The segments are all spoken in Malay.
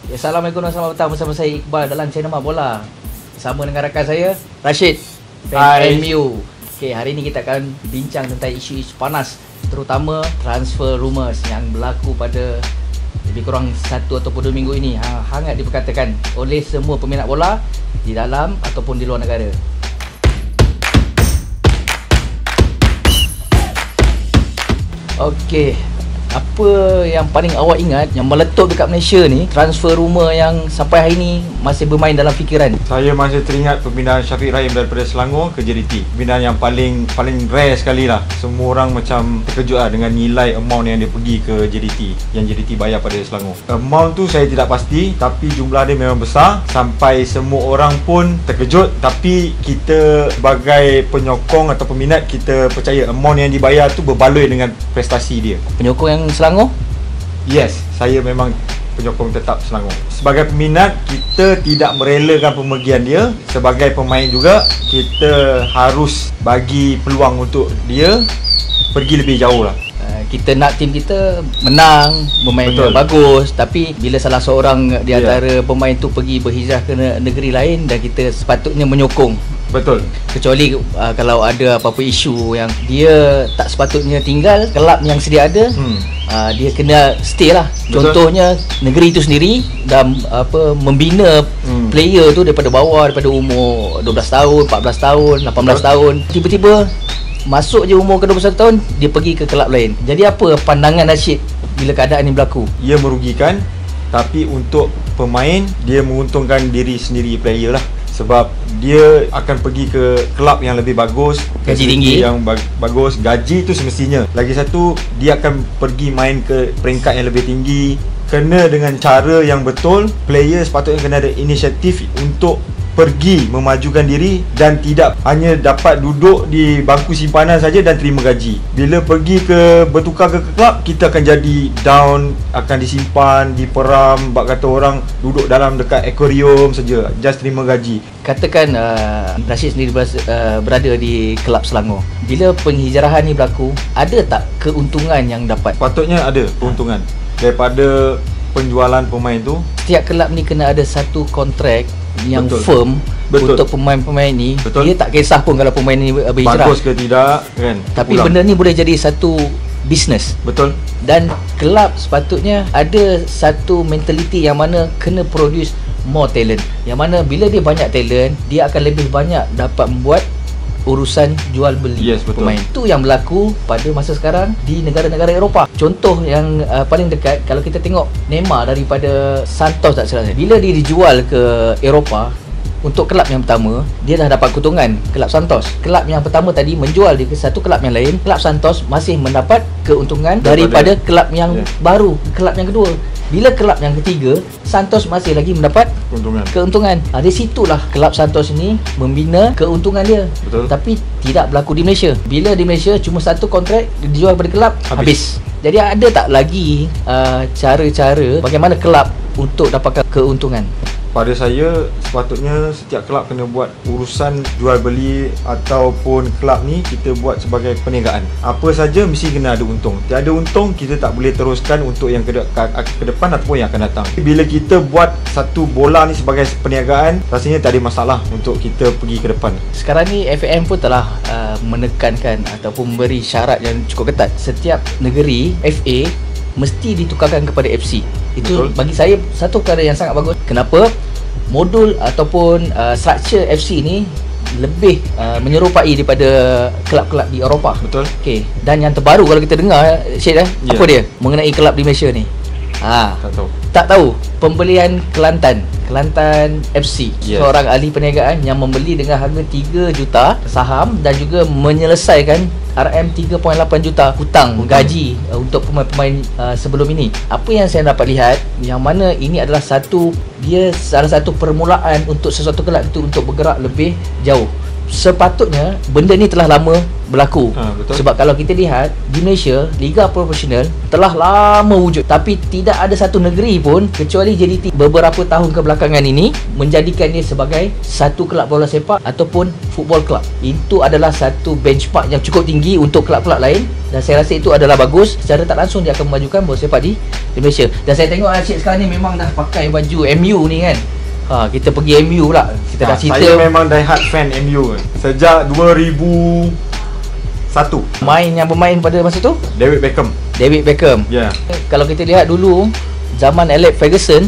Assalamualaikum dan selamat datang bersama saya Iqbal dalam channel Mak Bola. Bersama dengan rakan saya Rashid dan MU. Okay, hari ini kita akan bincang tentang isu-isu panas, terutama transfer rumours yang berlaku pada lebih kurang 1 ataupun 2 minggu ini. Hangat diperkatakan oleh semua peminat bola di dalam ataupun di luar negara. Okey, apa yang paling awak ingat yang meletup dekat Malaysia ni, transfer rumour yang sampai hari ni masih bermain dalam fikiran? Saya masih teringat pembinaan Syafiq Rahim daripada Selangor ke JDT. Pembinaan yang paling rare sekali lah. Semua orang macam terkejut lah dengan nilai amount yang dia pergi ke JDT, yang JDT bayar pada Selangor. Amount tu saya tidak pasti, tapi jumlah dia memang besar sampai semua orang pun terkejut. Tapi kita sebagai penyokong atau peminat, kita percaya amount yang dibayar tu berbaloi dengan prestasi dia. Penyokong yang Selangor? Yes, saya memang penyokong tetap Selangor. Sebagai peminat, kita tidak merelakan pemergian dia. Sebagai pemain juga, kita harus bagi peluang untuk dia pergi lebih jauh lah. Kita nak tim kita menang, bermain bagus, tapi bila salah seorang di antara pemain tu pergi berhijrah ke negeri lain, dan kita sepatutnya menyokong. Betul. Kecuali kalau ada apa-apa isu yang dia tak sepatutnya tinggal kelab yang sedia ada, dia kena stay lah. Contohnya negeri itu sendiri dan membina player tu daripada bawah, daripada umur 12 tahun, 14 tahun, 18 tahun, tiba-tiba masuk je umur ke 21 tahun dia pergi ke kelab lain. Jadi apa pandangan Rashid bila keadaan ni berlaku? Ia merugikan, tapi untuk pemain dia menguntungkan diri sendiri, player lah. Sebab dia akan pergi ke kelab yang lebih bagus, gaji tinggi, yang bagus, gaji tu semestinya. Lagi satu, dia akan pergi main ke peringkat yang lebih tinggi. Kena dengan cara yang betul. Player sepatutnya kena ada inisiatif untuk pergi memajukan diri dan tidak hanya dapat duduk di bangku simpanan saja dan terima gaji. Bila pergi bertukar ke kelab, kita akan jadi down, akan disimpan, diperam, bak kata orang duduk dalam dekat akuarium saja, just terima gaji. Katakan Rashid sendiri berada di kelab Selangor. Bila penghijrahan ni berlaku, ada tak keuntungan yang dapat? Patutnya ada keuntungan daripada penjualan pemain tu. Setiap kelab ni kena ada satu kontrak yang firm untuk pemain-pemain ni. Dia tak kisah pun kalau pemain ni berhijrah bagus ke tidak kan. Tapi benda ni boleh jadi satu bisnes. Betul. Dan kelab sepatutnya ada satu mentaliti yang mana kena produce more talent. Yang mana bila dia banyak talent, dia akan lebih banyak dapat membuat urusan jual beli pemain. Itu yang berlaku pada masa sekarang di negara-negara Eropah. Contoh yang paling dekat, kalau kita tengok Neymar daripada Santos tak salah saya, bila dia dijual ke Eropah untuk kelab yang pertama, dia dah dapat keuntungan, kelab Santos. Kelab yang pertama tadi menjual dia ke satu kelab yang lain, kelab Santos masih mendapat keuntungan daripada kelab yang baru, kelab yang kedua. Bila kelab yang ketiga, Santos masih lagi mendapat keuntungan. Dari situlah kelab Santos ini membina keuntungan dia. Tapi tidak berlaku di Malaysia. Bila di Malaysia cuma satu kontrak dijual pada kelab, habis. Jadi ada tak lagi cara-cara bagaimana kelab untuk dapatkan keuntungan? Pada saya, sepatutnya setiap kelab kena buat urusan jual beli ataupun kelab ni kita buat sebagai perniagaan. Apa saja mesti kena ada untung. Tiada untung, kita tak boleh teruskan untuk yang ke depan ataupun yang akan datang. Bila kita buat satu bola ni sebagai perniagaan, rasanya tak ada masalah untuk kita pergi ke depan. Sekarang ni FAM pun telah menekankan ataupun memberi syarat yang cukup ketat. Setiap negeri FA mesti ditukarkan kepada FC. Itu bagi saya satu perkara yang sangat bagus. Kenapa? Modul ataupun structure FC ni lebih menyerupai daripada kelab-kelab di Eropah. Okey. Dan yang terbaru kalau kita dengar, Syed, apa dia mengenai kelab di Malaysia ni? Tak tahu. Pembelian Kelantan FC, seorang ahli perniagaan yang membeli dengan harga 3 juta saham dan juga menyelesaikan RM3.8 juta hutang gaji untuk pemain-pemain sebelum ini. Apa yang saya dapat lihat, yang mana ini adalah salah satu permulaan untuk sesuatu kelab itu untuk bergerak lebih jauh. sepatutnya benda ni telah lama berlaku. Betul. Sebab kalau kita lihat di Malaysia, liga profesional telah lama wujud, tapi tidak ada satu negeri pun kecuali JDT beberapa tahun kebelakangan ini menjadikan dia sebagai satu kelab bola sepak ataupun football club. Itu adalah satu benchmark yang cukup tinggi untuk kelab-kelab lain, dan saya rasa itu adalah bagus. Secara tak langsung dia akan memajukan bola sepak di Malaysia. Dan saya tengok Asyik sekarang ni memang dah pakai baju MU ni kan. Kita pergi MU pula. Kita dah cerita. Saya memang die hard fan MU sejak 2001. Pemain pada masa tu David Beckham. Ya. Kalau kita lihat dulu zaman Alex Ferguson,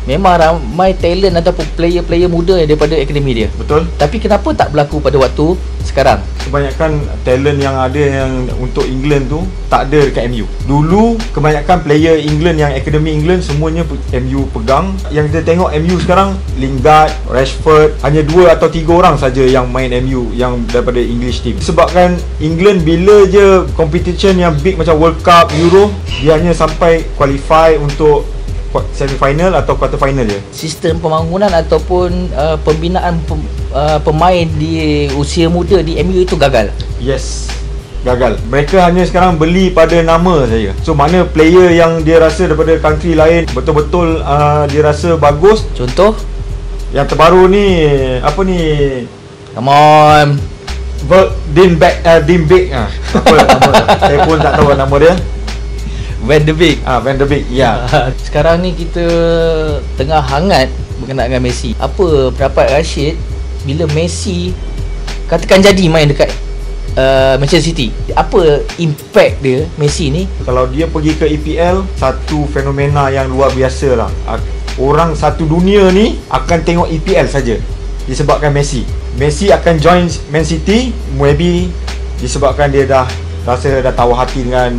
memang ramai talent ataupun player-player muda daripada akademi dia. Betul. Tapi kenapa tak berlaku pada waktu sekarang? Kebanyakan talent yang ada yang untuk England tu tak ada dekat MU. Dulu kebanyakan player England yang akademi England semuanya MU pegang. Yang kita tengok MU sekarang, Lingard, Rashford, hanya 2 atau 3 orang saja yang main MU yang daripada English team. Sebabkan England bila je competition yang big macam World Cup, Euro, dia hanya sampai qualify untuk semi-final atau quarter final je. Sistem pembangunan ataupun pembinaan pemain di usia muda di MU itu gagal. Yes, gagal. Mereka hanya sekarang beli pada nama saja. So mana player yang dia rasa daripada country lain betul-betul dia rasa bagus. Contoh yang terbaru ni, apa ni? Come on, Dean Beck. Apa nama? Saya pun tak tahu nama dia. Van de Beek. Van de Beek, ya. Sekarang ni kita tengah hangat berkenaan dengan Messi. Apa pendapat Rashid bila Messi katakan jadi main dekat Manchester City? Apa impact dia Messi ni? Kalau dia pergi ke EPL, satu fenomena yang luar biasa lah. Orang satu dunia ni akan tengok EPL saja disebabkan Messi. Messi akan join Man City, maybe disebabkan dia dah rasa dah tahu hati dengan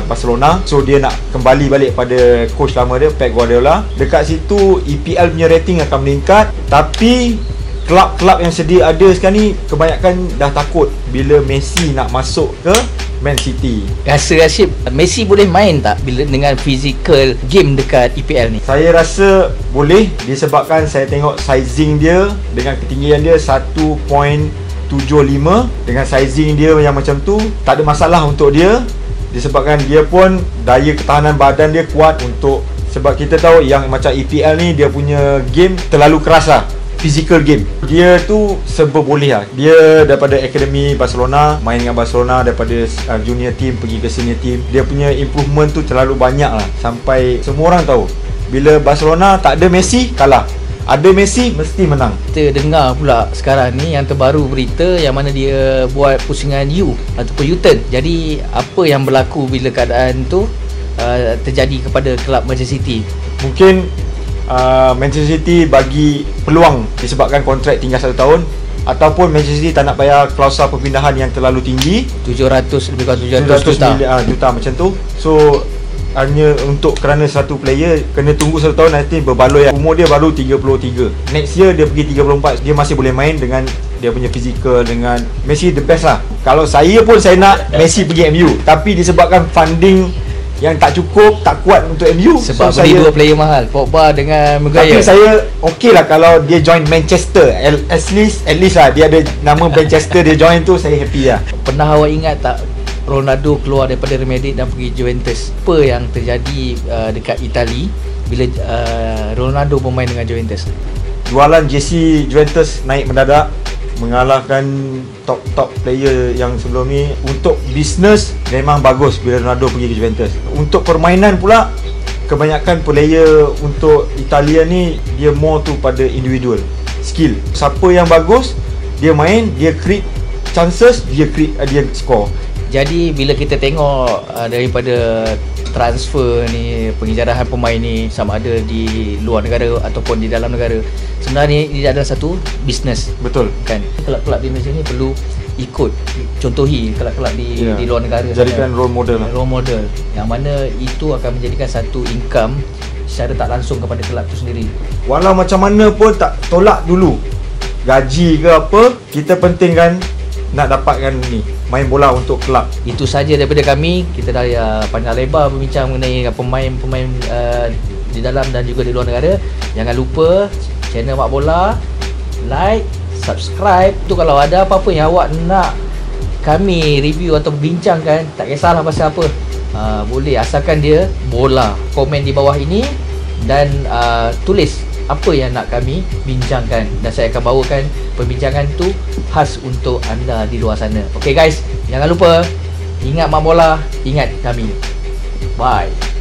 Barcelona. So dia nak kembali balik pada coach lama dia, Pep Guardiola. Dekat situ EPL punya rating akan meningkat. Tapi kelab-kelab yang sedia ada sekarang ni kebanyakan dah takut bila Messi nak masuk ke Man City. Rasa Rashid, Messi boleh main tak bila dengan physical game dekat EPL ni? Saya rasa boleh, disebabkan saya tengok sizing dia dengan ketinggian dia 1.75. Dengan sizing dia yang macam tu, tak ada masalah untuk dia. Disebabkan dia pun daya ketahanan badan dia kuat untuk, sebab kita tahu yang macam EPL ni dia punya game terlalu keras lah, physical game. Dia tu serba boleh lah. Dia daripada akademi Barcelona, main dengan Barcelona, daripada junior team pergi ke senior team. Dia punya improvement tu terlalu banyak lah, sampai semua orang tahu bila Barcelona tak ada Messi, kalah. Ada Messi mesti menang. Kita dengar pula sekarang ni yang terbaru berita yang mana dia buat pusingan U ataupun U-turn. Jadi apa yang berlaku bila keadaan tu terjadi kepada kelab Manchester City? Mungkin Manchester City bagi peluang disebabkan kontrak tinggal 1 tahun, ataupun Manchester City tak nak bayar klausul perpindahan yang terlalu tinggi, 700 lebih kurang 700 juta macam tu. So hanya untuk kerana satu player kena tunggu 1 tahun, nanti berbaloi. Umur dia baru 33. Next year dia pergi 34, dia masih boleh main dengan dia punya fizikal. Dengan Messi the best lah. Kalau saya pun saya nak Messi pergi MU, tapi disebabkan funding yang tak cukup, tak kuat untuk MU, sebab so beli 2 player mahal, Pogba dengan Maguire. Tapi saya okey lah kalau dia join Manchester, at least lah dia ada nama Manchester, dia join tu saya happy lah. Pernah awak ingat tak Ronaldo keluar daripada Real Madrid dan pergi Juventus? Apa yang terjadi dekat Itali bila Ronaldo bermain dengan Juventus? Jualan jersey Juventus naik mendadak, mengalahkan top player yang sebelum ni. Untuk bisnes memang bagus bila Ronaldo pergi ke Juventus. Untuk permainan pula, kebanyakan player untuk Italia ni dia more tu pada individual skill. Siapa yang bagus, dia main, dia create chances, dia score. Jadi bila kita tengok daripada transfer ni, pengejaraan pemain ni, sama ada di luar negara ataupun di dalam negara, sebenarnya ini adalah satu bisnes. Betul kan? Kelab-kelab di Malaysia ni perlu ikut contohi kelab-kelab di luar negara, jadikan role model yang mana itu akan menjadikan satu income secara tak langsung kepada kelab tu sendiri. Walau macam mana pun tak tolak dulu gaji ke apa, kita pentingkan nak dapatkan ni main bola untuk kelab. Itu saja daripada kami. Kita dah panjang lebar berbincang mengenai pemain-pemain di dalam dan juga di luar negara. Jangan lupa channel Mak Bola, like, subscribe. Tu kalau ada apa-apa yang awak nak kami review atau bincangkan, tak kisahlah pasal apa, boleh, asalkan dia bola. Komen di bawah ini dan tulis apa yang nak kami bincangkan, dan saya akan bawakan perbincangan tu khas untuk anda di luar sana. Okay guys, jangan lupa ingat mak bola, ingat kami. Bye.